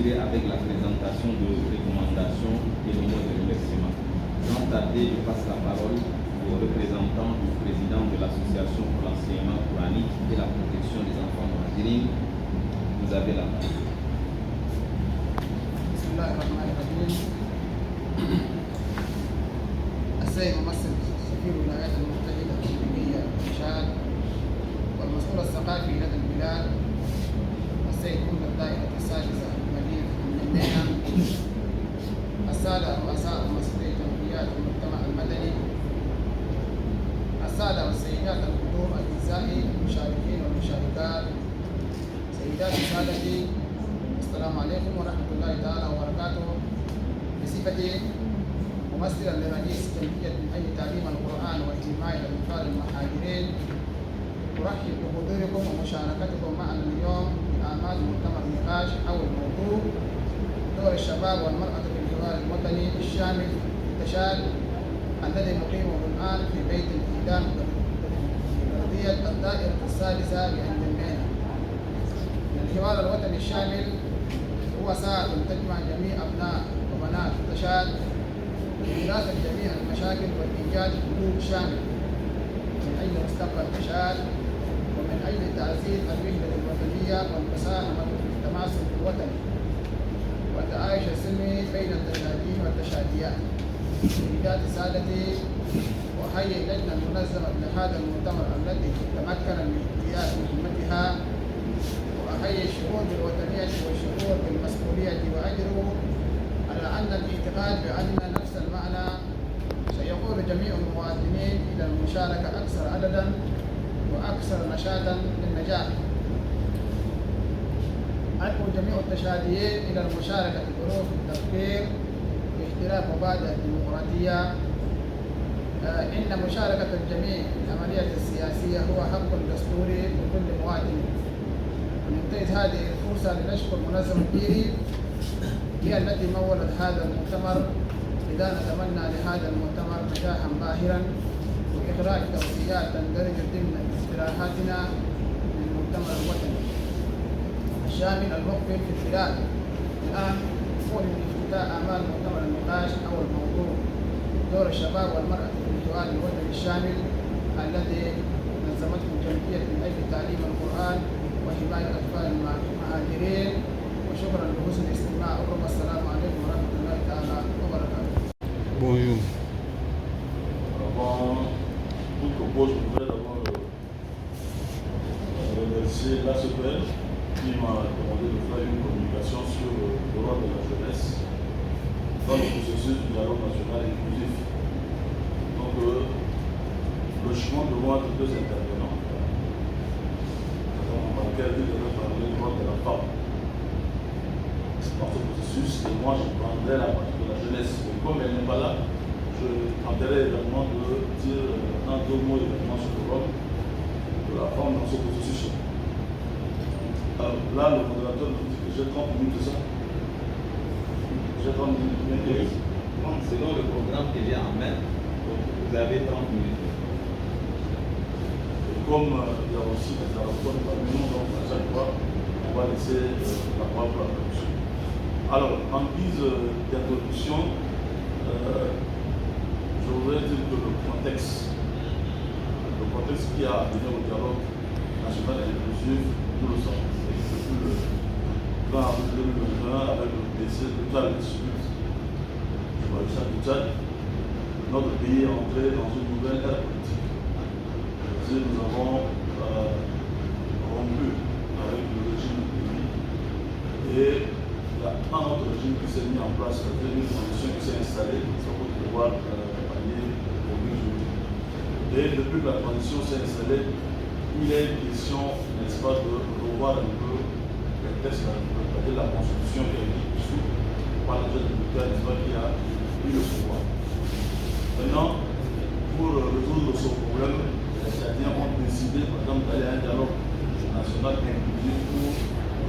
procéder avec la présentation de recommandations et le mot de remerciement. Sans tarder, je passe la parole au représentant du président de l'Association pour l'enseignement coranique et la protection des enfants muhadjirines. Vous avez la parole. السيد ممثل سفير الولايات المتحدة الأمريكية رشاد والمسؤول الثقافي لدى البلاد السيد مدير الدائرة السادسة مدينة الجنينة، السادة رؤساء ومسؤولي جمعيات المجتمع المدني، السادة والسيدات الحضور الأعزائي المشاركين والمشاركات، سيداتي سادتي، السلام عليكم ورحمة الله تعالى وبركاته. بصفتي ممثلا لرئيس جمعية من أجل تعليم القرآن واجتماع الأطفال المهاجرين، أرحب بحضوركم ومشاركتكم معنا اليوم في أعمال مؤتمر نقاش حول موضوع دور الشباب والمرأة في الحوار الوطني الشامل التشال الذي نقيمه الآن في بيت الإعلام ببلدية الدائرة السادسة بأنجمينا. الحوار الوطني الشامل هو ساعة تجمع جميع أبناء وبنات التشال لدراسة جميع المشاكل وإيجاد حلول شاملة من أجل مستقبل التشال ومن أجل تعزيز الوحدة الوطنية والمساهمة في التماسك الوطني والتعايش السلمي بين التشاديين والتشاديات. سيداتي سادتي، أحيي اللجنة المنظمة لهذا المؤتمر التي تمكن من اجتياز مهمتها، وأحيي الشعور بالوطنية والشعور بالمسؤولية وأجره على أن الاعتقاد بأن نفس المعنى سيقود جميع المواطنين إلى المشاركة أكثر عددا وأكثر نشاطا للنجاح. أدعو جميع التشاديين إلى المشاركة في ظروف التفكير باحترام مبادئ الديمقراطية. إن مشاركة الجميع في العملية السياسية هو حق دستوري لكل مواطن. وننتهز هذه الفرصة لنشكر منظمة بيري هي التي مولت هذا المؤتمر، لذا نتمنى لهذا المؤتمر نجاحا باهرا وإخراج توصيات تندرج ضمن اقتراحاتنا للمؤتمر الوطني الشامل المقبل في البلاد. الآن أعلن افتتاح أعمال مؤتمر النقاش حول موضوع دور الشباب والمرأة في الحوار الوطني الشامل الذي نظمته جمعية من أجل تعليم القرآن وحماية الأطفال المهاجرين. وشكرا لحسن استماعكم والسلام عليكم ورحمة الله تعالى وبركاته. Bonjour. Avant toute propos, je voudrais d'abord remercier l'ACPL qui m'a demandé de faire une communication sur le rôle de la jeunesse dans le processus du dialogue national inclusif. Donc, logiquement, devant être deux intervenants, dans lequel il devait parler du rôle de la femme dans ce processus, et moi je prendrai la partie de la jeunesse. Mais comme elle n'est pas là, je tenterai également de dire un deux mots également sur le rôle de la femme dans ce processus. Alors là, le modérateur nous dit que j'ai 30 minutes, c'est ça? J'ai 30 minutes. Selon le programme que j'ai en main, vous avez 30 minutes. Et comme il y a aussi des allophones parmi nous, donc à chaque fois, on va laisser la parole pour la traduction. Alors, en guise d'introduction, je voudrais dire que le contexte qui a amené au dialogue national et inclusif, nous le savons. C'est depuis le 20 avril 2021, avec le décès total des suites du maréchal du Tchad, notre pays est entré dans une nouvelle ère politique. Nous avons rompu avec le régime du pays et il y a un autre régime qui s'est mis en place, une transition qui s'est installée sur Côte d'Ivoire, accompagnée au Burundi. Et depuis que la transition s'est installée, il est question, n'est-ce pas, de revoir un peu les textes, c'est-à-dire la constitution qui a été issue par le chef militaire, n'est-ce pas, qui a eu le pouvoir. Maintenant, pour résoudre ce problème, les Tchadiens ont décidé, par exemple, d'aller à un dialogue national inclusif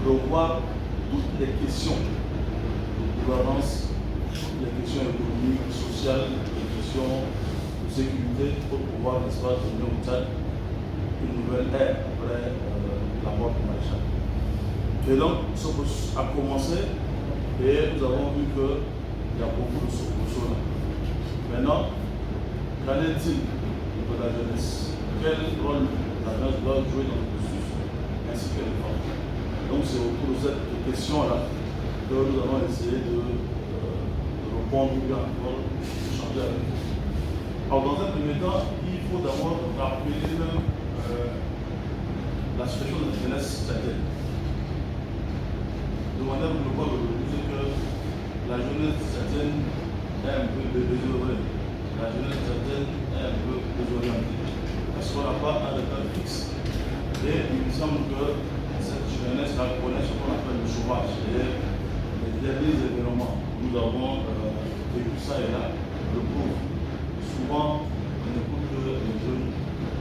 pour revoir toutes les questions de gouvernance, toutes les questions économiques, sociales, les questions de sécurité pour pouvoir, n'est-ce pas, donner au Tchad une nouvelle ère après la mort du maréchal. Et donc, ce processus a commencé Et nous avons vu qu'il y a beaucoup de solutions là. Maintenant, qu'en est-il de la jeunesse? Quel rôle la jeunesse doit jouer dans le processus ainsi que les femmes? Donc c'est autour de cette question-là que nous allons essayer de répondre ou bien encore de changer avec vous. Alors dans un premier temps, il faut d'abord rappeler la situation de la jeunesse tchadienne. De manière globale, c'est que la jeunesse tchadienne est un peu désœuvrée. La jeunesse tchadienne est un peu désorientée. Parce qu'on n'a pas un repère fixe. Et il me semble que cette jeunesse connaît ce qu'on appelle le chômage. Et les derniers événements, nous avons vécu ça et là, le pauvre. Souvent, on écoute que les jeunes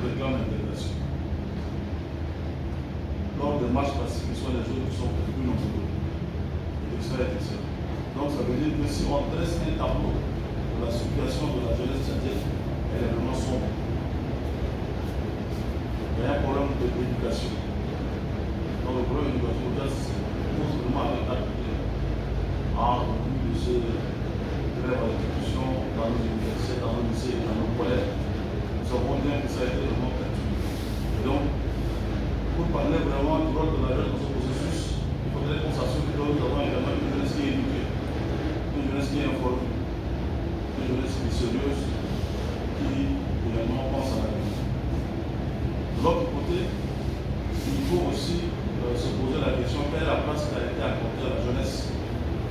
réclament l'intégration. Lors des marches pacifiques, ce sont les jeunes qui sont plus nombreux. Donc ça veut dire que si on dresse un tableau de la situation de la jeunesse tchadienne, elle est vraiment sombre. Il y a un problème d'éducation. Donc le problème d'éducation, c'est pose vraiment avec l'activité. En vue de ces grèves à l'exécution dans nos universités, dans nos lycées, dans nos collèges, nous savons bien que ça a été vraiment perdu. Et donc, pour parler vraiment du rôle de la jeunesse dans ce processus, il faudrait qu'on s'assure que nous avons également une jeunesse qui est éduquée, une jeunesse qui est informée, une jeunesse qui est sérieuse, qui également pense à la vie. De l'autre côté, il faut aussi se poser la question quelle est la place qui a été accordée à la jeunesse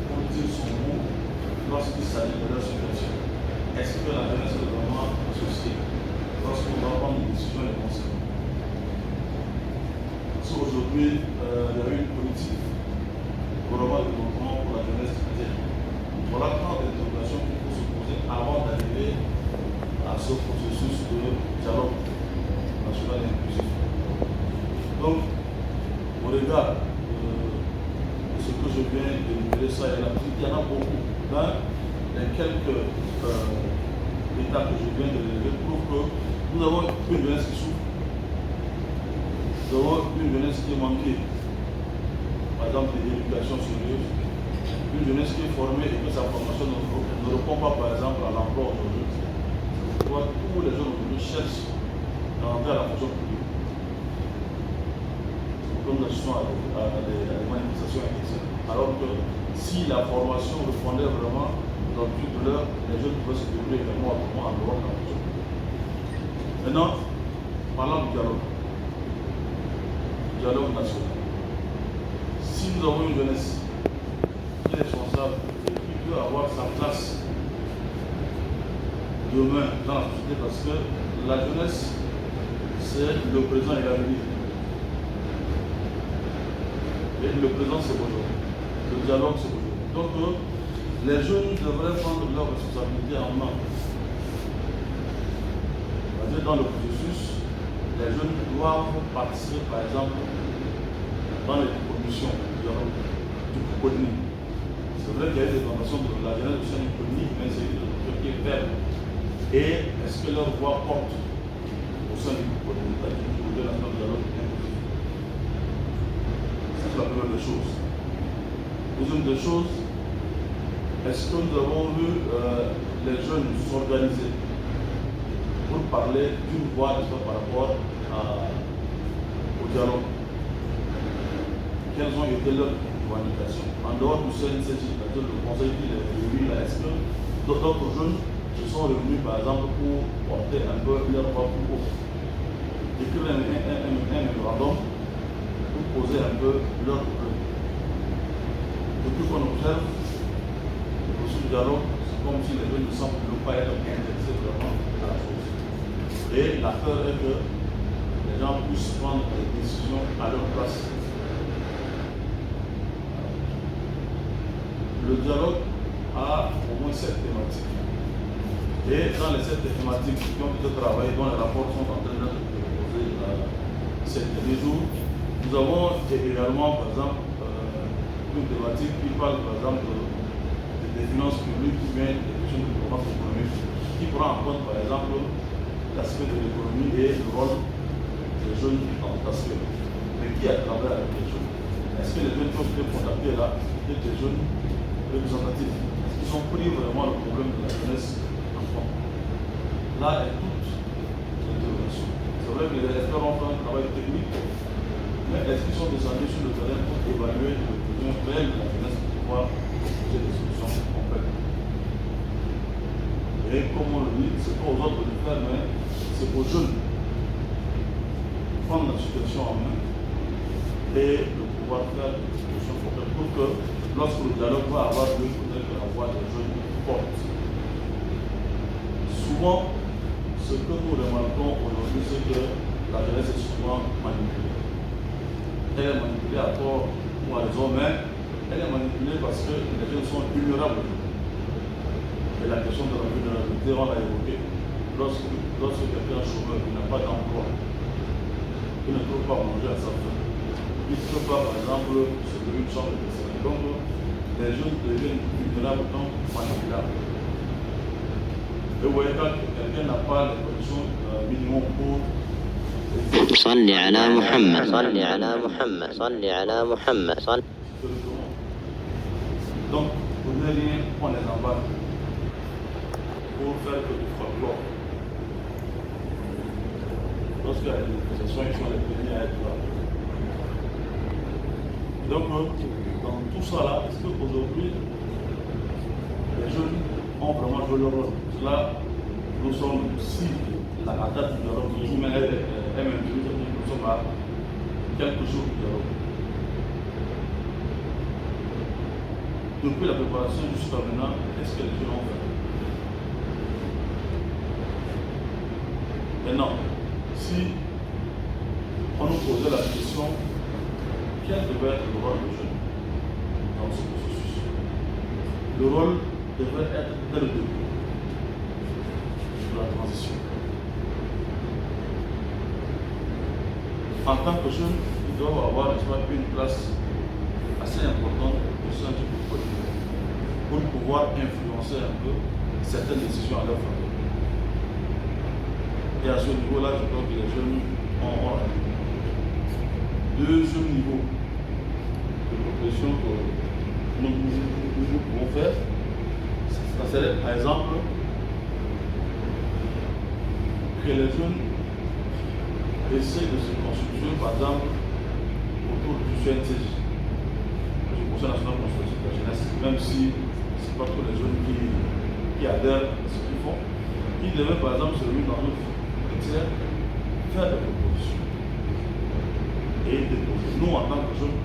pour dire son mot lorsqu'il s'agit de leur situation. Est-ce que la jeunesse est vraiment associée lorsqu'on doit prendre une décision et conseils? Si aujourd'hui il y a eu une politique globale de développement pour la jeunesse tchadienne, voilà tant d'interrogations qu'il faut se poser avant d'arriver à ce processus de dialogue national et inclusif. Donc, au regard de ce que je viens d'énumérer, ça et là, il y en a beaucoup. Dans les quelques états que je viens de relever, prouvent que nous avons une jeunesse qui souffre. Nous avons une jeunesse qui est manquée, par exemple, d'éducation sérieuse, une jeunesse qui est formée et que sa formation ne répond pas, par exemple, à l'emploi aujourd'hui. Tous les jeunes aujourd'hui cherchent à entrer à la fonction publique. Comme nous assistons à des manifestations initiales. Alors que si la formation répondait vraiment dans le but de l'heure, les jeunes pouvaient se développer également en dehors de la fonction publique. Maintenant, parlons du dialogue national. Si nous avons une jeunesse qui est responsable et qui peut avoir sa place demain dans la société, parce que la jeunesse, c'est le présent et l'avenir. Et le présent, c'est aujourd'hui. Le dialogue, c'est aujourd'hui. Donc, les jeunes devraient prendre leurs responsabilités en main. C'est-à-dire, dans le processus, les jeunes doivent participer, par exemple, dans les commissions du cocodrille. C'est vrai qu'il y a des formations de la jeunesse du sein du cocodrille, mais c'est une chose qui est faible. Et est-ce que leur voix porte au sein du cocodrille, c'est-à-dire du Comité national de dialogue inclusif? C'est la première des choses. Deuxième des choses, est-ce que nous avons vu les jeunes s'organiser pour parler d'une voix par rapport au dialogue? Quelles ont été leurs revendications? En dehors du CNCJ, c'est-à-dire le conseil qui les réunit là, est-ce que d'autres jeunes se sont réunis par exemple pour porter un peu leur voix plus haut? Écrire un mémorandum pour poser un peu leur problème. Depuis qu'on observe le processus de dialogue, c'est comme si les jeunes ne semblent pas être intéressés vraiment à la chose. Et la peur est que les gens puissent prendre des décisions à leur place. Le dialogue a au moins 7 thématiques. Et dans les 7 thématiques qui ont été travaillées, dont les rapports sont en train d'être proposés ces derniers jours, nous avons également, par exemple, une thématique qui parle, par exemple, des finances publiques ou bien des questions de développement économique, qui prend en compte, par exemple, l'aspect de l'économie et le rôle des jeunes dans cet aspect. Mais qui a travaillé avec les jeunes? Est-ce que les jeunes qui ont été contactés là, étaient des jeunes représentatifs qui ont pris vraiment le problème de la jeunesse en compte. Là est toute l'intervention. C'est vrai que les experts ont fait un travail technique, mais est-ce qu'ils sont descendus sur le terrain pour évaluer le besoin réel de la jeunesse pour pouvoir proposer des solutions complètes? Et comme on le dit, c'est pas aux autres de le faire, mais c'est aux jeunes de prendre la situation en main et de pouvoir faire des solutions complètes pour que lorsque le dialogue va avoir lieu, il faudrait que la voix des jeunes porte. Souvent, ce que nous remarquons aujourd'hui, c'est que la jeunesse est souvent manipulée. Elle est manipulée à tort ou à raison, mais elle est manipulée parce que les jeunes sont vulnérables. Et la question de la vulnérabilité, on l'a évoqué. Lorsque quelqu'un est chômeur, qui n'a pas d'emploi, qui ne trouve pas manger à sa faim, il ne peut pas, par exemple, se donner une chambre de personne. Donc, les jeunes deviennent vulnérables, donc manipulables. Et vous voyez, quand quelqu'un n'a pas les conditions minimum pour صل على محمد صل على محمد صل على محمد صل. Donc, pour ne rien, on les embarque pour faire que du folklore. Lorsqu'il y a des manifestations, ils sont les premiers à être là. Donc, dans tout ça là, est-ce qu'aujourd'hui, les jeunes ont vraiment joué leur rôle? Là, nous sommes, si la date du dialogue, nous sommes à quelques jours du dialogue. Depuis la préparation jusqu'à maintenant, qu'est-ce que les jeunes ont fait? Maintenant, si on nous posait la question, quel devait être le rôle des jeunes dans ce processus? Le rôle devrait être dès le début de la transition. En tant que jeunes, ils doivent avoir une place assez importante au sein du groupe politique pour pouvoir influencer un peu certaines décisions à leur faveur. Et à ce niveau-là, je crois que les jeunes ont un deuxième niveau de proposition que nous pouvons faire. Ça serait par exemple que les jeunes essaient de se constituer par exemple autour du CNCJ, du Conseil national de constitution de la jeunesse, même si ce n'est pas tous les jeunes qui adhèrent à ce qu'ils font. Ils devaient par exemple se réunir dans notre faire des propositions et déposer. Nous, en tant que jeunes,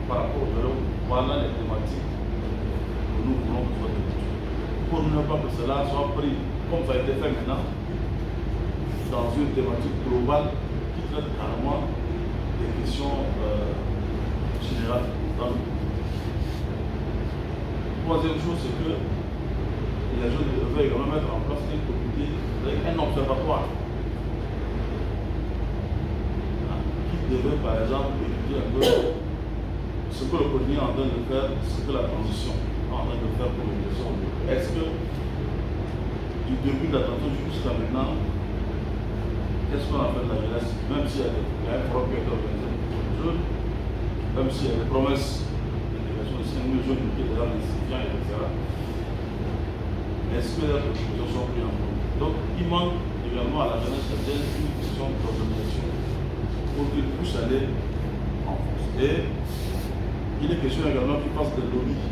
par rapport au dialogue, voilà les thématiques que nous voulons que soit débattues. Pour ne pas que cela soit pris, comme ça a été fait maintenant, dans une thématique globale qui traite carrément des questions générales dans le groupe. Troisième chose, c'est que les jeunes devaient également mettre en place un comité avec un observatoire devait par exemple étudier un peu ce que le contenu est en train de faire, ce que la transition est en train de faire pour l'éducation. Est-ce que du début de la transition jusqu'à maintenant, qu'est-ce qu'on a fait de la jeunesse, même s'il y a un programme qui a été organisé pour les jeunes, même s'il y a des promesses d'intégration de 5 000 jeunes qui étaient dans les étudiants, etc. Est-ce que les propositions sont prises en compte? Donc il manque également à la jeunesse une question d'organisation pour qu'ils puissent aller en France. Et il est question également qu'ils fassent des lobbies,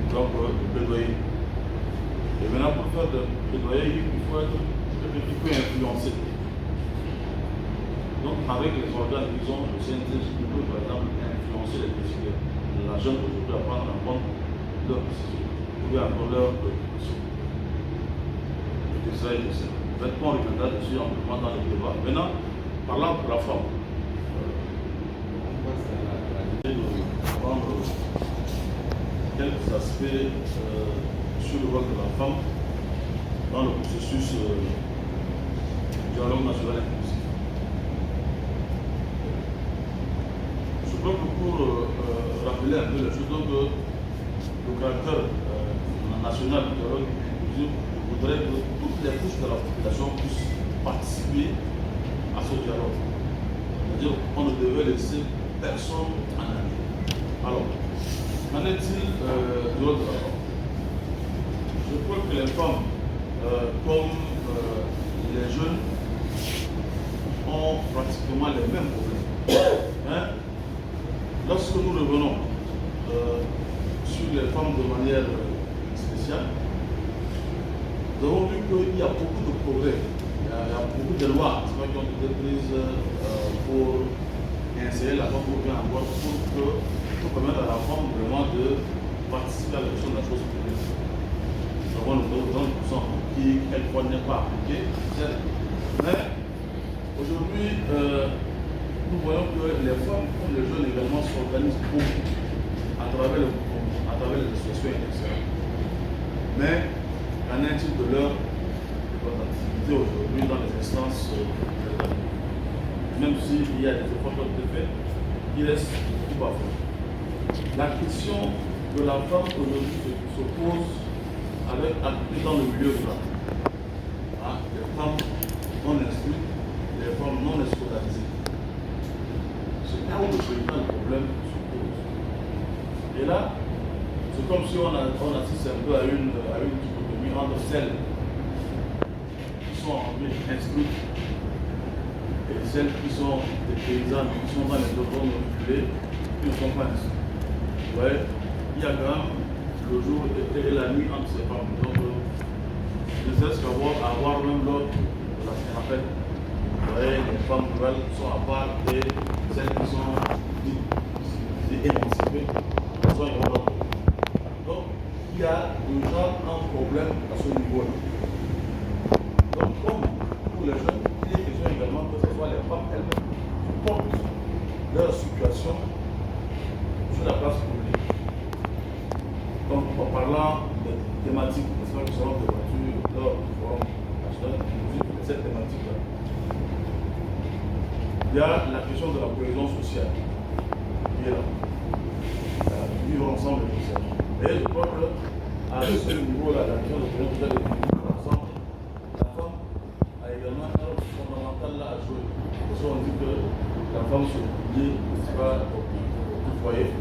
donc de plaidoyer. Et maintenant, pour faire des plaidoyer, il faut être quelqu'un qui peut influencer. Donc, avec les organes qui ont le CNTJ, qui peut par exemple influencer les décideurs. La jeune aujourd'hui à prendre en compte leurs décisions, ou bien encore leurs préoccupations. Et ça, peut-être qu'on reviendra dessus en dans les débats. Maintenant, parlant pour la femme, prendre quelques aspects sur le rôle de la femme dans le processus du dialogue national inclusif. Je crois que pour rappeler un peu les choses, donc le caractère national du dialogue inclusif voudrait que toutes les couches de la population puissent participer à ce dialogue. C'est-à-dire qu'on ne devait laisser personne en arrière. Alors, qu'en est-il droits de la femme. Je crois que les femmes, comme les jeunes, ont pratiquement les mêmes problèmes. Hein? Lorsque nous revenons sur les femmes de manière spéciale, nous avons vu qu'il y a beaucoup de progrès, il y a beaucoup de lois qui ont été prises pour insérer la femme pour bien avoir, pour permettre à la femme vraiment de participer à la gestion de la chose publique. Nous avons le 30% qui, quelquefois, n'est pas appliqué, certes. Mais aujourd'hui, nous voyons que les femmes, comme les jeunes également, s'organisent beaucoup à travers les associations extérieures. Mais qu'en est-il de leur activité aujourd'hui dans les instances même s'il y a des efforts qui ont été faits, il reste tout à faire. La question de la femme aujourd'hui se pose avec dans le milieu rural. Les femmes non instruites, les femmes non scolarisées. C'est là où le problème se pose. Et là, c'est comme si on assiste un peu à une dichotomie entre celles qui sont instruites et celles qui sont des paysannes, qui sont dans les zones reculées, qui ne sont pas instruites. Vous voyez, il y a quand même le jour et la nuit entre ces femmes. Donc, ne serait-ce qu'avoir même l'ordre de la scénaphète. Vous voyez, les femmes nouvelles sont à part et celles qui sont dites émancipées sont ignorantes. Donc, il y a déjà un problème à ce niveau-là. Donc, comme pour les jeunes, il est question également que ce soit les femmes elles-mêmes qui portent leur situation sur la place publique. Donc, en parlant de thématiques, n'est-ce pas, qui seront débattues lors du forum national, cette thématique-là. Il y a la question de la cohésion sociale qui est là. Vivre ensemble et tout ça. Et je crois qu'à ce niveau-là, la question de la cohésion sociale et de vivre ensemble, la femme a également un rôle fondamental là à jouer. Parce qu'on dit que la femme se plie, n'est-ce pas, au foyer.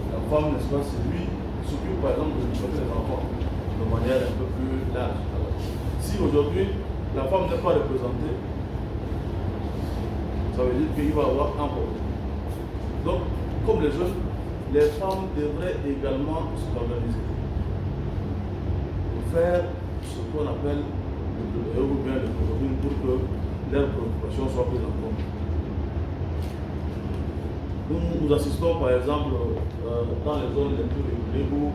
La femme, n'est-ce pas, c'est lui qui s'occupe par exemple de l'éducation des enfants de manière un peu plus large. Alors, si aujourd'hui la femme n'est pas représentée, ça veut dire qu'il va y avoir un problème. Donc, comme les jeunes, les femmes devraient également s'organiser pour faire ce qu'on appelle le bien le programme pour que leurs préoccupations soient prises en compte. Nous assistons par exemple dans les zones les plus reculées où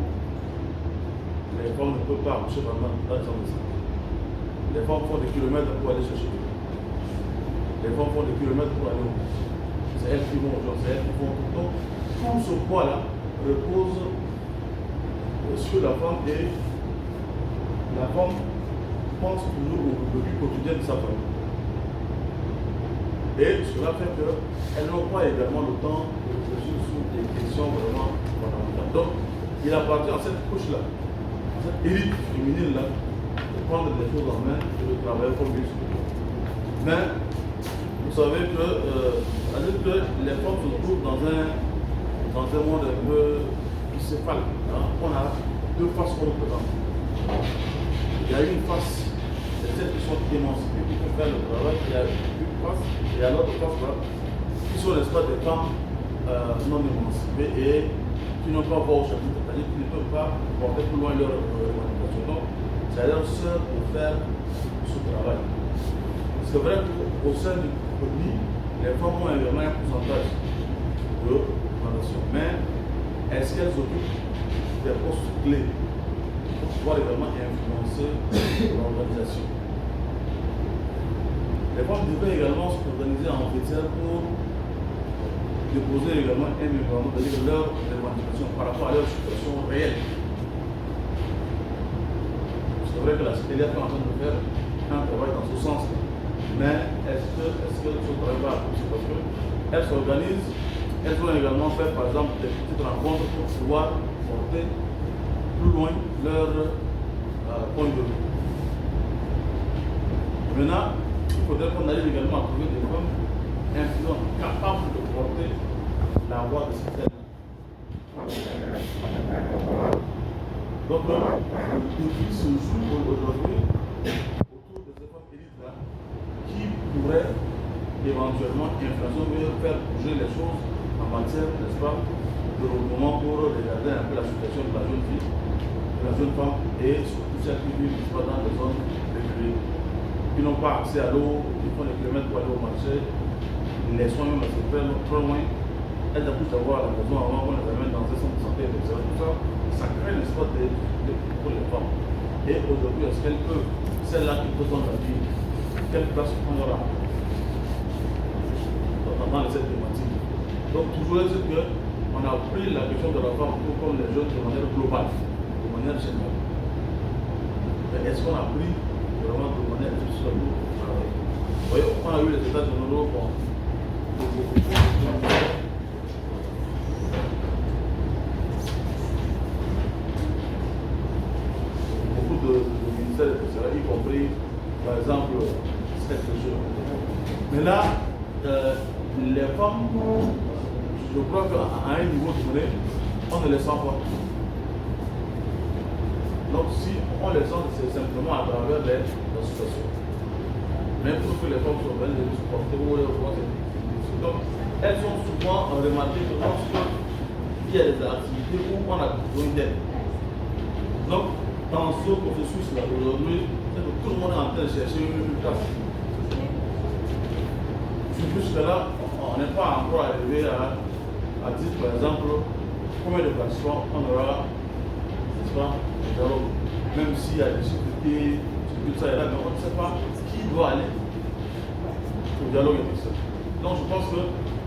les femmes ne peuvent pas accoucher pendant dans les zones de santé. Les femmes font des kilomètres pour aller chercher. Les femmes font des kilomètres pour aller au bout. C'est elles qui vont aux gens, c'est elles qui font tout. Donc, tout ce poids-là repose sur la femme et la femme pense toujours au but quotidien de sa famille. Et cela fait qu'elles n'ont pas également le temps de réfléchir sur des questions vraiment fondamentales. Donc, il appartient à cette couche-là, à cette élite féminine-là, de prendre les choses en main et de travailler comme il se peut. Mais, vous savez que, les femmes se trouvent dans un monde un peu bicéphale. On a deux faces qu'on représente. Il y a une face, c'est celles qui sont émancipées, qui peuvent faire le travail. Il y a une face, et à l'autre face, là, qui sont, n'est-ce pas, des femmes non émancipées et qui n'ont pas voix au chapitre, c'est-à-dire qui ne peuvent pas porter plus loin leur revendication. Donc, c'est à leur sœur de faire ce travail. C'est vrai qu'au sein du pays, les femmes ont également un pourcentage de représentation. Mais est-ce qu'elles occupent des postes clés pour pouvoir également influencer l'organisation? Les femmes devraient également s'organiser en matière pour déposer également un mémorandum, c'est-à-dire leur revendication par rapport à leur situation réelle. C'est vrai que la CPLF est en train de faire un travail dans ce sens. Mais est-ce que ce travail va aboutir? Parce qu'elles s'organisent, elles vont également faire par exemple des petites rencontres pour pouvoir porter plus loin leur point de vue. Maintenant, il faudrait qu'on arrive également à trouver des femmes influentes, capables de porter la voix de certaines. Donc, le défi se joue aujourd'hui autour de ces femmes élites-là qui pourraient éventuellement, faire bouger les choses en matière, n'est-ce pas, de regroupement pour regarder un peu la situation de la jeune fille, de la jeune femme et surtout celles qui vivent, n'est-ce pas, dans des zones reculées, qui n'ont pas accès à l'eau, qui font des kilomètres pour aller au marché, les soins même se faire trop loin. Elles accouchent d'avoir à la maison avant qu'on les amène dans un centre de santé, etc. Tout ça, ça crée le sport pour les femmes. Et aujourd'hui, est-ce qu'elles peuvent, celles-là qui présentent la vie, quelle place prendra dans cette thématique? Donc, toujours est-ce qu'on a pris la question de la femme comme les jeunes de manière globale, de manière générale. Mais est-ce qu'on a pris vraiment de manière institutionnelle? Vous voyez, on a eu les états généraux pour beaucoup de ministères, etc., y compris, par exemple, cette région. Mais là, les femmes, je crois qu'à un niveau donné, on ne les sent pas. Donc, si on les sent, c'est simplement à travers les associations. Même pour que les femmes soient bien les supporter ou les voir. Donc, elles sont souvent remarquées que lorsqu'il y a des activités où on a besoin d'aide. Donc, dans ce processus-là, aujourd'hui, c'est que tout le monde est en train de chercher une place. Jusque-là, on n'est pas encore arrivé à dire, par exemple, combien de plateformes on aura, n'est-ce pas, même s'il y a des difficultés, tout ça et là, mais on ne sait pas qui doit aller au dialogue avec ça. Donc, je pense que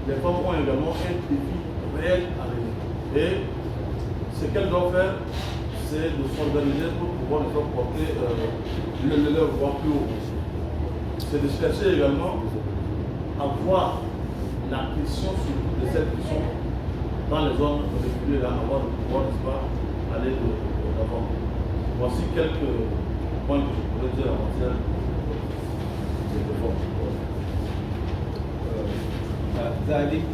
les femmes ont également un défi réel à régler. Et ce qu'elles doivent faire, c'est de s'organiser pour pouvoir les faire porter leur voix plus haut. C'est de chercher également à voir la question surtout de celles qui sont dans les zones reculées là, avant de pouvoir, n'est-ce pas, aller de l'avant. Voici quelques points que je pourrais dire en matière de réforme. ذلك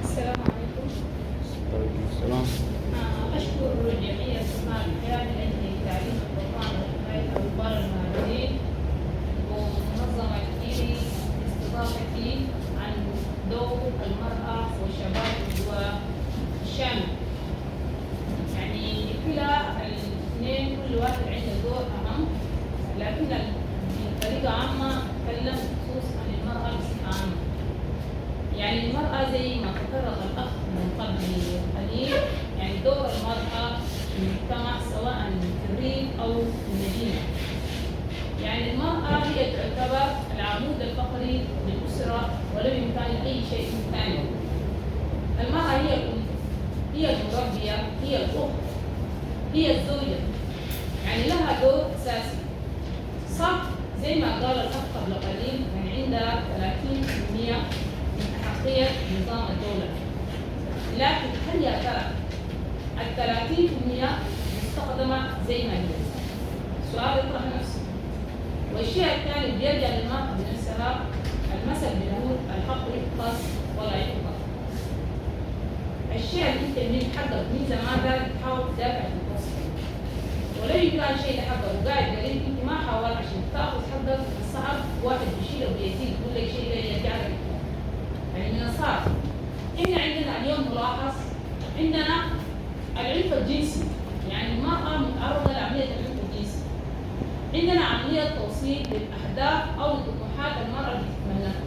السلام عليكم. وعليكم السلام. أشكر جمعية أسماء الحياة لأجل تعليم القرآن وحماية الأطفال المهاجرين ومنظمة إيري لاستضافتي عن دور المرأة والشباب والشام. يعني كلا الاثنين كل واحد عنده دور أهم، لكن بطريقة عامة أتكلم بخصوص عن المرأة بصفة عامة. يعني المرأة زي ما تطرق الأخ من قبل قليل، يعني دور المرأة في المجتمع سواء في الريف أو في المدينة. يعني المرأة هي تعتبر العمود الفقري للأسرة ولا بإمكانها أي شيء ثاني. المرأة هي الأم، هي المربية، هي الأخت، هي الزوجة، يعني لها دور أساسي. صح زي ما قال الأخ قبل قليل يعني عندها 30% من أحقية نظام الدولة، لكن هل يا ترى ال 30% مستخدمة زي ما هي؟ سؤال يطرح نفسه. والشيء الثاني بيرجع للمرأة بنفسها، المثل بيقول الحق يحفظ ولا يحفظ. الشيء اللي انت من حقك من زمان ده تحاول تدافع عن نفسك، ولو كان شيء لحقك وقاعد قريب انت ما حاول عشان تاخذ حقك، الصعب واحد بيشيله وبيزيد يقول لك شيء ده يرجع لك. يعني من الصعب احنا عندنا اليوم ملاحظ عندنا العنف الجنسي، يعني المرأة متعرضة لعملية العنف الجنسي. عندنا عملية توصيل للأهداف أو لطموحات المرأة اللي تتمناها.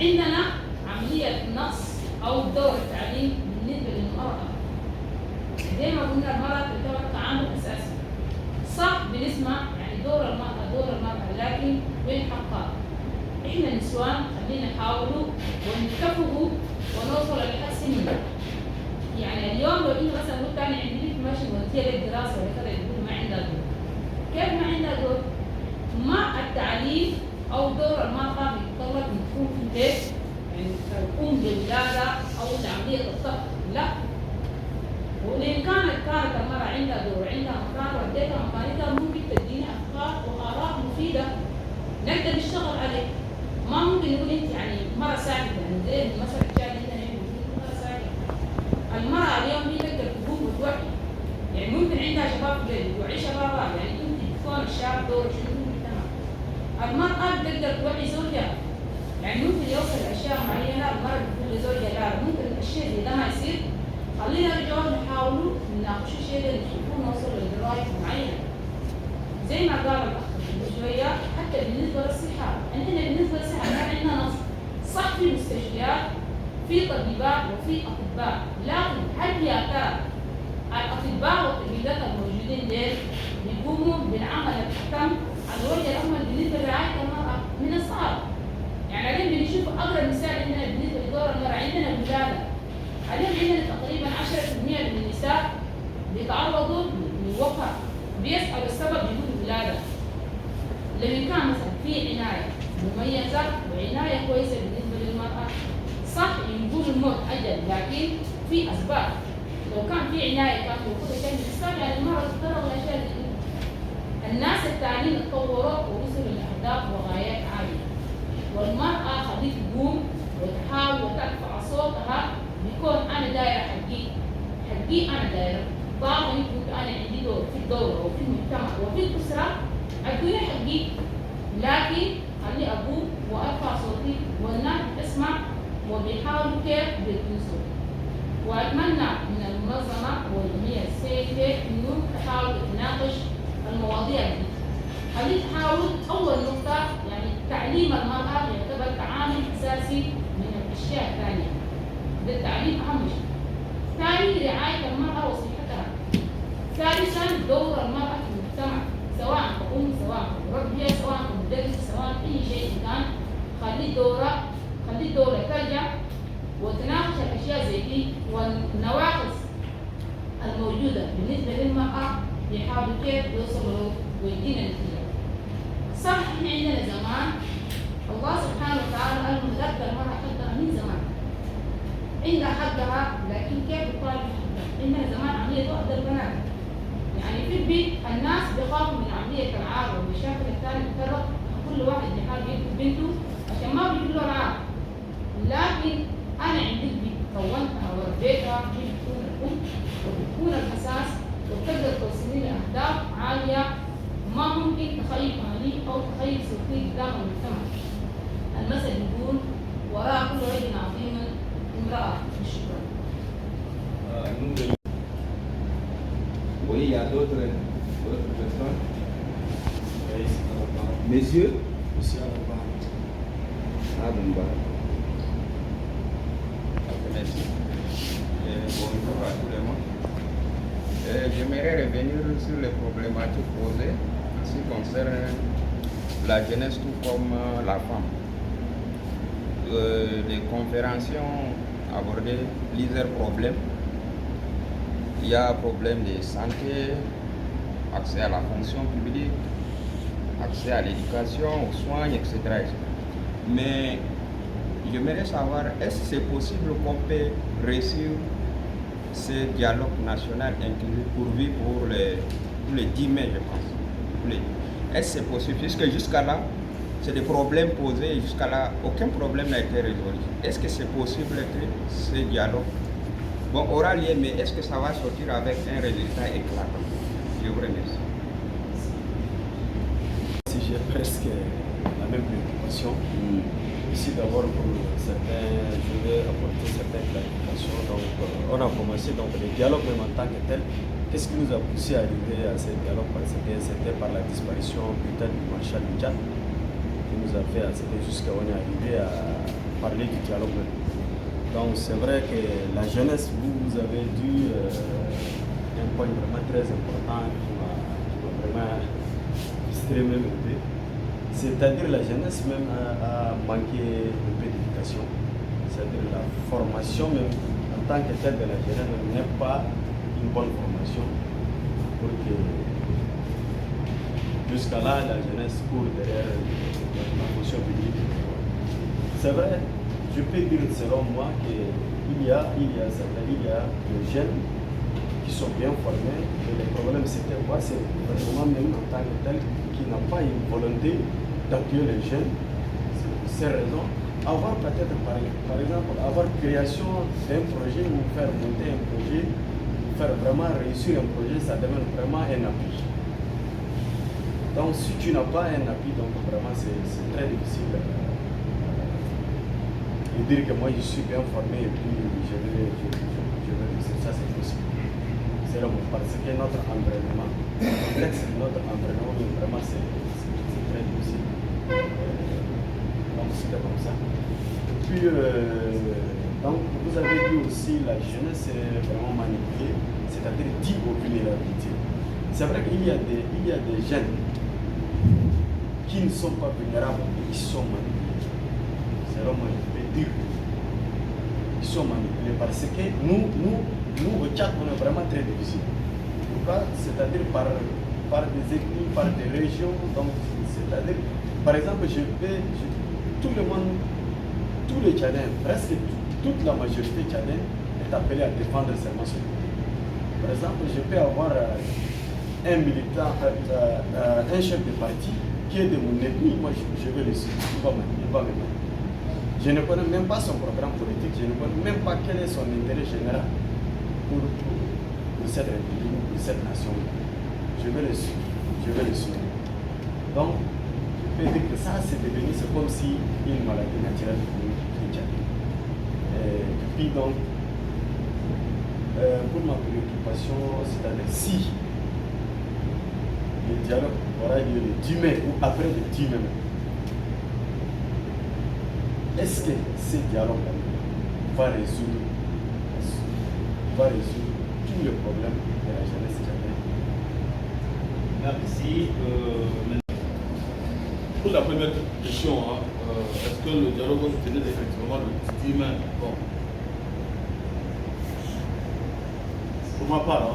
عندنا عملية نقص أو دور التعليم بالنسبة للمرأة. زي ما قلنا المرأة تعتبر كعامل أساسي. صح بنسمع يعني دور المرأة، لكن وين حقها؟ إحنا النسوان خلينا نحاولوا ونتفقوا ونوصل لحسن منه. يعني اليوم لو إنه مثلا لو كان عندي ماشي وديها للدراسة ولا كذا يقول ما عندها دور. كيف ما عندها دور؟ مع التعليم أو دور المرأة بيتطلب إن تكون في البيت، يعني تقوم بالولادة أو عملية الطبخ، لا. وإن كانت المرأة عندها دور، عندها مكان وديتها مكانتها، ممكن تدينا أفكار وآراء مفيدة نقدر نشتغل عليه. ما ممكن نقول أنت يعني مرة ساكتة، يعني زي المثل الشعبي هنا مرة ساكتة. المرأة اليوم هي تقدر تقوم وتوعي. يعني ممكن عندها شباب في البلد وعي شبابها، يعني انت تكون الشاب دوره شنو في المجتمع. المرأة بتقدر توعي زوجها، يعني ممكن يوصل لاشياء معينه المرأة بتقول لزوجها لا ممكن الشيء زي ده ما يصير، خلينا الرجال نحاولوا نناقشوا الشيء ده نشوفوه نوصل لدرجه معينه. زي ما قال الاخ من شويه حتى بالنسبه للصحه، عندنا بالنسبه للصحه كان عندنا نص صح في مستشفيات في طبيبات وفي اطباء، لكن هل يا ترى الاطباء والطبيبات الموجودين ديل بيقوموا بالعمل التام على وجه الاكمل بالنسبه لرعايه المراه؟ من الصعب. يعني اليوم بنشوف اقرب مثال عندنا بالنسبه لدور المراه عندنا الولاده. اليوم عندنا تقريبا 10% من النساء بيتعرضوا للوفاه، بيسألوا السبب بيقولوا الولاده. لو كان مثلا في عنايه مميزه وعنايه كويسه بالنسبه للمراه صح يقول الموت اجل، لكن في اسباب. لو كان في عنايه كانت موجوده كان الاسباب يعني المراه تتطرق لاشياء زي كده. الناس الثانيين اتطوروا ووصلوا لاهداف وغايات عاليه، والمراه خليك تقوم وتحاول وترفع صوتها بيكون انا دايره حقي انا دايره. طالما يكون انا عندي دور في الدوره وفي المجتمع وفي الاسره ادوني حقي، لكن خلي اقوم وارفع صوتي والناس تسمع وبيحاولوا كيف بيدرسوا. واتمنى من المنظمه والجمعيه السياسيه انه تحاول تناقش المواضيع دي. خلي تحاول اول نقطه يعني تعليم المراه يعتبر كعامل اساسي من الاشياء الثانيه. ده التعليم اهم شيء. ثاني رعايه المراه وصحتها. ثالثا دور المراه في المجتمع، سواء كأم سواء كمربيه سواء كمدرس سواء اي شيء كان، خلي الدورة ترجع وتناقش الاشياء زي دي والنواقص الموجوده بالنسبه للمراه يحاولوا كيف يوصلوا ويدينا نتيجه. صح احنا عندنا زمان الله سبحانه وتعالى قال مدد المراه حقها من زمان. عندها حقها لكن كيف تطالب حقها؟ عندنا زمان عمليه وحده البنات. يعني في البيت الناس بيخافوا من عمليه العار والمشاكل الثانيه بتطرق كل واحد بيحاول يكتب بنته عشان ما بيجيب له العار. لكن انا عندي البيت كونتها وربيتها هي بتكون الام وبتكون الاساس وبتقدر توصلني لاهداف عاليه ما ممكن تخيل مالي او تخيل سلوكي قدام المجتمع. المثل يقول وراء كل رجل عظيم امراه. شكرا. Oui, il y a d'autres personnes. Messieurs. Monsieur Alaba. Ah, bon, bah. Merci. Bonjour à tout le monde. J'aimerais revenir sur les problématiques posées en ce qui concerne la jeunesse tout comme la femme. Les conférenciers ont abordé plusieurs problèmes. Il y a un problème de santé, accès à la fonction publique, accès à l'éducation, aux soins, etc. Mais j'aimerais savoir, est-ce que c'est possible qu'on peut réussir ce dialogue national inclusif pourvu pour les 10 mai, je pense. Est-ce que c'est possible? Puisque jusqu'à là, c'est des problèmes posés et jusqu'à là, aucun problème n'a été résolu. Est-ce que c'est possible que ce dialogue aura lieu, mais est-ce que ça va sortir avec un résultat éclatant? Je vous remercie. Si j'ai presque la même préoccupation. Ici d'abord pour certains, je vais apporter certaines clarifications. Donc on a commencé donc le dialogue même en tant que tel. Qu'est-ce qui nous a poussé à arriver à ce dialogue? Parce que c'était par la disparition brutale du marshal du Tchad qui nous a fait accéder jusqu'à on est arrivé à parler du dialogue même. Donc c'est vrai que la jeunesse, vous avez dû un point vraiment très important qui m'a vraiment extrêmement aidé. C'est-à-dire la jeunesse même a manqué un peu d'éducation. C'est-à-dire la formation même en tant que telle de la jeunesse n'est pas une bonne formation pour que jusqu'à là la jeunesse court derrière la fonction publique. C'est vrai. Je peux dire selon moi qu'il y a des jeunes qui sont bien formés, et le problème c'était quoi? C'est vraiment même en tant que tel qui n'a pas une volonté d'appuyer les jeunes. C'est ces raisons. Avoir peut-être par exemple avoir création d'un projet ou faire monter un projet faire vraiment réussir un projet, ça demande vraiment un appui. Donc si tu n'as pas un appui, donc vraiment c'est très difficile de dire que moi je suis bien formé et puis je vais réussir. Ça c'est possible. C'est là parce que notre entraînement, notre entraînement vraiment c'est très difficile. Donc c'est comme ça. Puis donc vous avez dit aussi la jeunesse est vraiment manipulée, c'est-à-dire dit aux vulnérabilités. C'est vrai qu'il y a des jeunes qui ne sont pas vulnérables et qui sont manipulés. C'est vraiment je peux dire qu'ils sont manipulés parce que nous au Tchad on est vraiment très difficile. Pourquoi? C'est-à-dire par des ethnies, par des régions, donc c'est-à-dire par exemple tout le monde, tous les Tchadiens, presque toute la majorité tchadienne est appelée à défendre seulement ce pays. Par exemple, je peux avoir un militant, un chef de parti qui est de mon ethnie, moi je vais le suivre, il va me mettre. Je ne connais même pas son programme politique, je ne connais même pas quel est son intérêt général pour cette république, pour cette nation. Je vais le suivre. Donc, je peux dire que ça, c'est devenu, c'est comme si une maladie naturelle pour nous. Et puis donc, pour ma préoccupation, c'est-à-dire si le dialogue aura lieu le 10 mai ou après le 10 mai, est-ce que ce dialogue va résoudre tous les problèmes de la jeunesse tchadienne? Merci. Pour la première question, est-ce que le dialogue va se tenir effectivement le 10 mai? Bon. Pour ma part,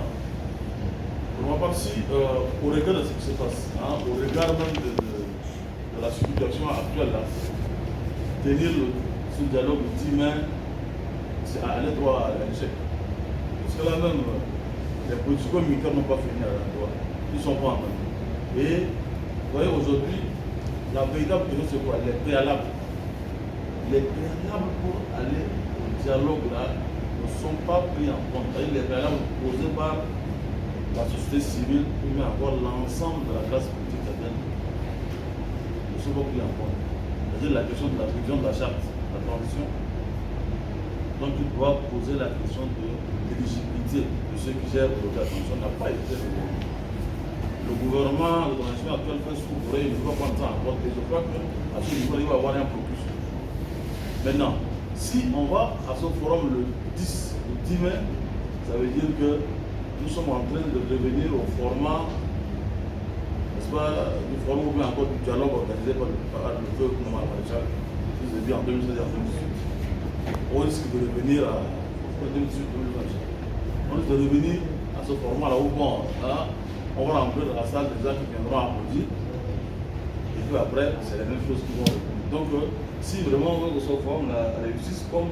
si au regard de ce qui se passe, au regard même de la situation actuelle, là, tenir ce dialogue le 10 mai, c'est aller droit à l'échec. Parce que là même, les politiques militaires n'ont pas fini à l'endroit. Ils ne sont pas en train. Et vous voyez, aujourd'hui, la véritable question, c'est quoi? Les préalables. Les préalables pour aller au dialogue là ne sont pas pris en compte. Les préalables posés par la société civile ou même encore l'ensemble de la classe politique tchadienne ne sont pas pris en compte. C'est-à-dire la question de la révision de la charte, la transition. Donc il doit poser la question de l'éligibilité de ceux qui gèrent le transition n'a pas été réglée. Le gouvernement, le transition actuel fait ce qu'il il ne va pas prendre ça en compte. Et je crois qu'à ce niveau, il va y avoir un blocus. Maintenant, si on va à ce forum le 10 mai, ça veut dire que nous sommes en train de revenir au format, n'est-ce pas, du forum ou bien encore du dialogue organisé par le feu Kounama Maréchal, je vous ai dit en 2016 et en 2018. On risque de revenir à 2018-2020. On risque de revenir à ce format-là où bon, là, on va remplir la salle des gens qui viendront applaudir. Et puis après, c'est les mêmes choses qui vont revenir. Donc, si vraiment on veut que ce forum réussisse comme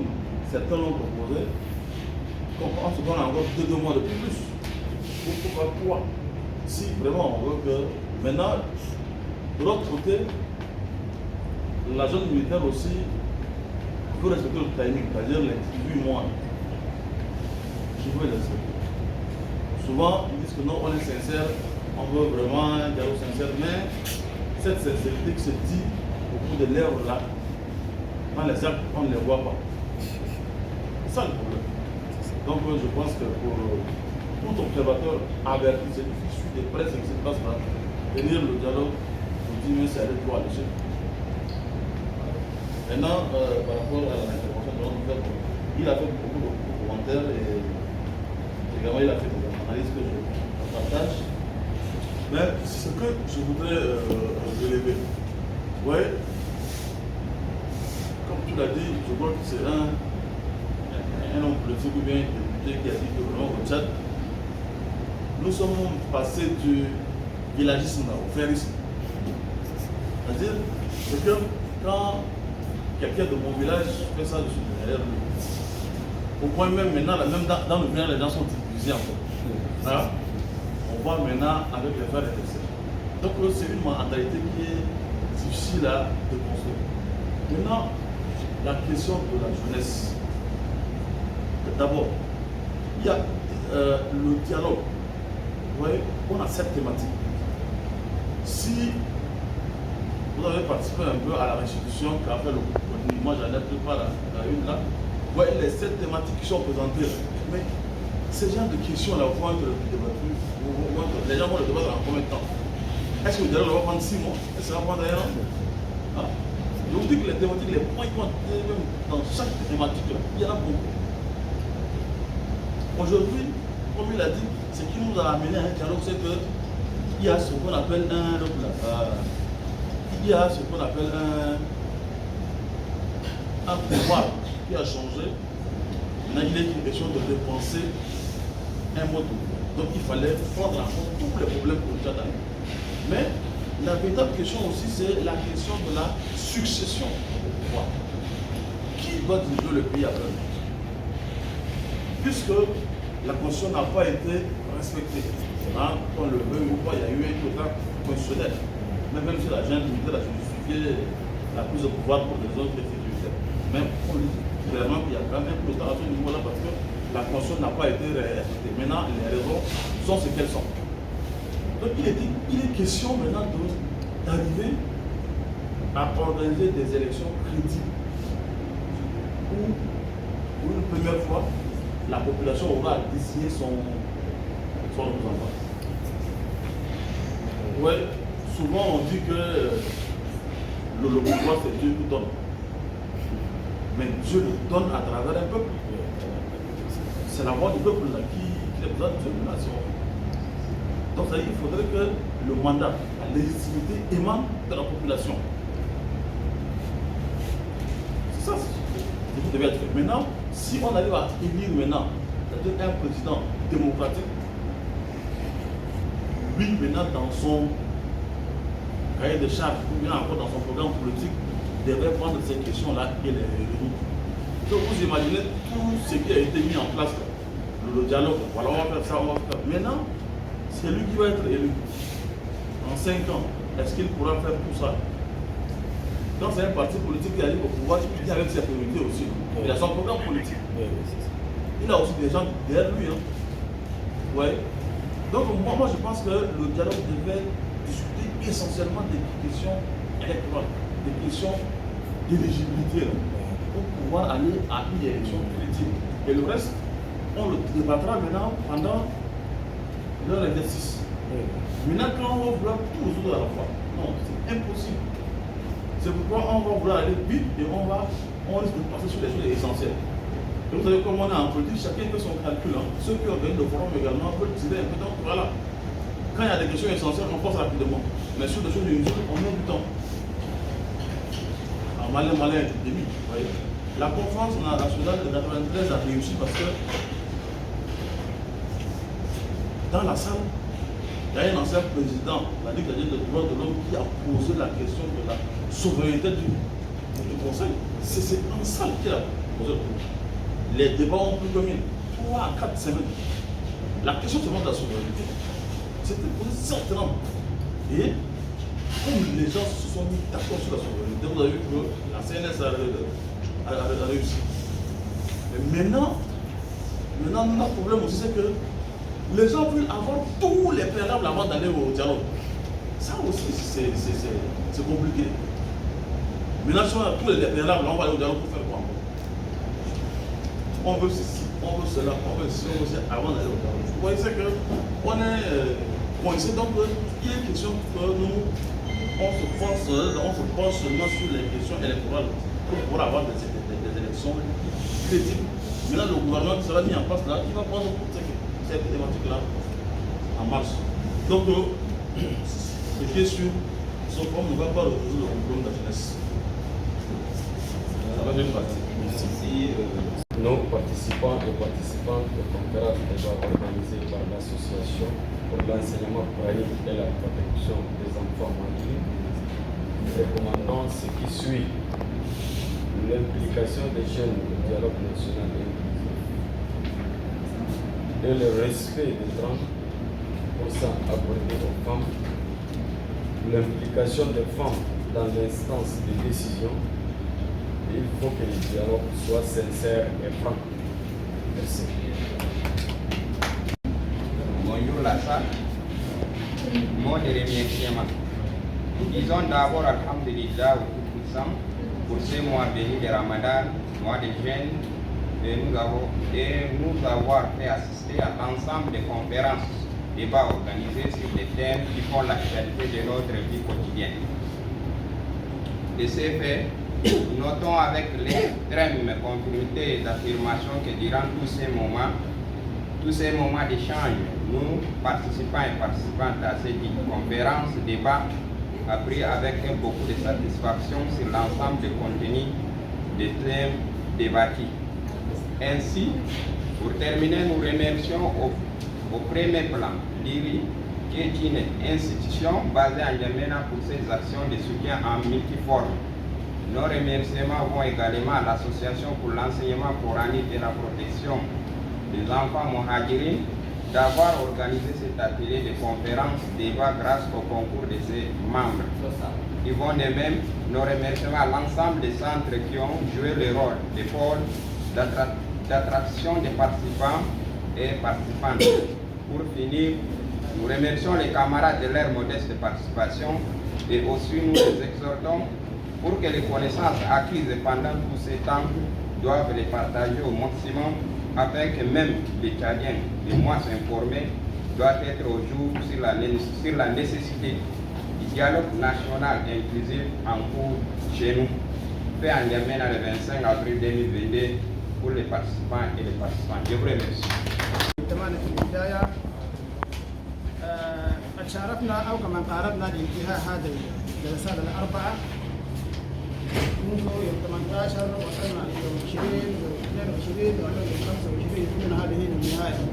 certains l'ont proposé, on se donne encore 2 mois de plus. Pourquoi? Si vraiment on veut que. Maintenant, de l'autre côté, la zone militaire aussi peut respecter le timing, c'est-à-dire les 18 mois. Je veux les respecter. Souvent, ils disent que non, on est sincère, on veut vraiment un dialogue sincère, mais cette sincérité qui se dit au bout de lèvres là, dans les actes, on ne les voit pas. C'est ça le problème. Donc je pense que pour tout observateur averti, c'est difficile de presse qui se passe là, tenir le dialogue pour dire mais c'est aller droit à l'échec. Maintenant, par rapport à l'intervention de l'homme, il a fait beaucoup de commentaires et également il a fait des analyses que je partage. Mais ce que je voudrais relever, vous voyez, comme tu l'as dit, je crois que c'est un homme politique ou bien un député qui a dit que vraiment au Tchad, nous sommes passés du villagisme au fairisme. C'est-à-dire que quand quelqu'un de mon village fait ça, je suis derrière lui. Au point même maintenant, même dans le village, les gens sont divisés en fait. Hein? On voit maintenant avec les frères et les sœurs. Donc c'est une mentalité qui est difficile à construire. Maintenant, la question de la jeunesse. D'abord, il y a le dialogue, vous voyez, on a cette thématique. Si vous avez participé un peu à la restitution qu'a fait le gouvernement, moi j'en ai pris part à une là, vous voyez les 7 thématiques qui sont présentées. Mais ces genres de questions-là, vous voyez, les gens vont le débattre en combien de temps? Est-ce que le dialogue va prendre 6 mois? Est-ce que ça va prendre 1 an? Ah. Je vous dis que les thématiques, les points qui vont être dans chaque thématique, il y en a beaucoup. Aujourd'hui, comme il a dit, ce qui nous a amené à un dialogue, c'est qu'il y a ce qu'on appelle un pouvoir qui a changé. Maintenant, il est une question de dépenser un mot. Donc, il fallait prendre en compte tous les problèmes pour le Tchad. Mais la véritable question aussi, c'est la question de la succession au pouvoir. Qui doit diriger le pays après? Puisque la Constitution n'a pas été respectée. Quand le veut ou pas, il y a eu un quota constitutionnel. Même si la junte militaire a justifié la prise de pouvoir pour des autres militaires. Même on dit clairement qu'il y a quand même un quota à ce niveau-là parce que la Constitution n'a pas été respectée. Maintenant, les raisons sont ce qu'elles sont. Donc il est question maintenant d'arriver à organiser des élections crédibles où, pour une première fois, la population aura désigné son représentant. Oui, souvent on dit que le pouvoir c'est Dieu qui donne. Mais Dieu le donne à travers un peuple. C'est la voix du peuple là, qui représente une nation. Donc ça veut dire qu'il faudrait que le mandat, la légitimité émane de la population. C'est ça ce qui devait être fait. Maintenant, si on arrive à élire maintenant un président démocratique, lui maintenant dans son cahier de charge ou bien encore dans son programme politique devrait prendre ces questions-là et les réunir. Donc vous imaginez tout ce qui a été mis en place, le dialogue, voilà, on va faire ça, on va faire ça. Maintenant, c'est lui qui va être élu. En 5 ans, est-ce qu'il pourra faire tout ça? Quand c'est un parti politique qui arrive au pouvoir, il dit avec ses priorités aussi. Il a son programme politique. Il a aussi des gens derrière lui. Ouais. Donc moi je pense que le dialogue devait discuter essentiellement des questions électorales, des questions d'éligibilité pour pouvoir aller à une élection crédible. Et le reste, on le débattra maintenant pendant leur exercice. Maintenant, quand on va vouloir tout résoudre à la fois, non, c'est impossible. C'est pourquoi on va vouloir aller vite et on risque de passer sur les choses essentielles. Et vous savez, comme on est en politique, chacun fait son calcul. Ceux qui organisent le forum également veulent tirer un peu. Donc voilà. Quand il y a des questions essentielles, on passe rapidement. Mais sur des choses inutiles, on met du temps. En malin, épidémie. La conférence nationale de 93 a réussi parce que dans la salle, il y a un ancien président, la Ligue des droits de l'homme, qui a posé la question de la souveraineté du Conseil. C'est en salle qu'il a posé le problème. Les débats ont pris comme 3 à 4 semaines. La question de la souveraineté, c'était posé certainement. Et comme les gens se sont mis d'accord sur la souveraineté, vous avez vu que la CNS a réussi. Mais maintenant, notre problème aussi, c'est que les gens veulent avoir tous les préalables avant d'aller au dialogue. Ça aussi, c'est compliqué. Maintenant, si on a tous les préalables, on va aller au dialogue pour faire quoi? On veut ceci, on veut cela, on veut ceci, on veut cela avant d'aller au dialogue. Vous voyez, c'est qu'on est coincé. Donc, il est question que nous, on se penche seulement sur les questions électorales pour pouvoir avoir des élections crédibles. Maintenant, le gouvernement qui sera mis en place là, il va prendre toutes cette thématique-là en marche. Donc, ce qui est sûr, ce forum ne va pas résoudre le problème de la jeunesse. Ça va bien passer. Merci. Nos participants et participantes de conférence débat organisée par l'association pour l'enseignement coranique et la protection des enfants malgrés, nous recommandons ce qui suit: l'implication des jeunes au dialogue national et inclusif et le respect des 30% accordés aux femmes, l'implication des femmes dans l'instance de décision. Il faut que le dialogue soit sincère et franc. Merci. pour la salle. Mot de remerciement. Nous disons d'abord Alhamdulillah au Tout-Puissant pour ce mois béni de Ramadan, mois de jeûne, et nous avoir fait assister à l'ensemble des conférences, débats organisés sur des thèmes qui font l'actualité de notre vie quotidienne. De ces faits, nous notons avec l'extrême conformité et d'affirmation que durant tous ces moments d'échange, nous, participants et participantes à ces conférences, débats, avons pris avec beaucoup de satisfaction sur l'ensemble des contenus des thèmes débattus. Ainsi, pour terminer, nous remercions au premier plan l'IRI, qui est une institution basée en N'Djamena pour ses actions de soutien en multiforme. Nos remerciements vont également à l'Association pour l'enseignement coranique et la protection des enfants Mohadjirines d'avoir organisé cet atelier de conférence débat grâce au concours de ses membres. Ils vont de même nos remerciements à l'ensemble des centres qui ont joué le rôle de pôle d'attraction des participants et participantes. Pour finir, nous remercions les camarades de leur modeste participation et aussi nous les exhortons pour que les connaissances acquises pendant tous ces temps doivent les partager au maximum afin que même les Tchadiens, les moins informés, doivent être au jour sur la nécessité du dialogue national inclusif en cours chez nous, fait en N'Djamena le 25 avril 2022 pour les participants et les participantes. Je vous remercie. شاركنا أو كما قاربنا لانتهاء هذه الجلسات الأربعة منذ يوم 18 وصلنا إلى يوم 20 يوم 22 ويوم 25 يكون هذه النهاية.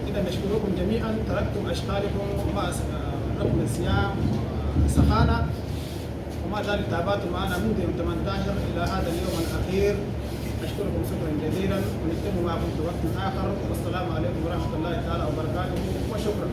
إذا نشكركم جميعا، تركتم أشغالكم وما ركن الصيام سخانة وما ذلك تابعتم معنا منذ يوم 18 إلى هذا اليوم الأخير. أشكركم شكرا جزيلا ونتم معكم في وقت آخر، والسلام عليكم ورحمة الله تعالى وبركاته وشكرا.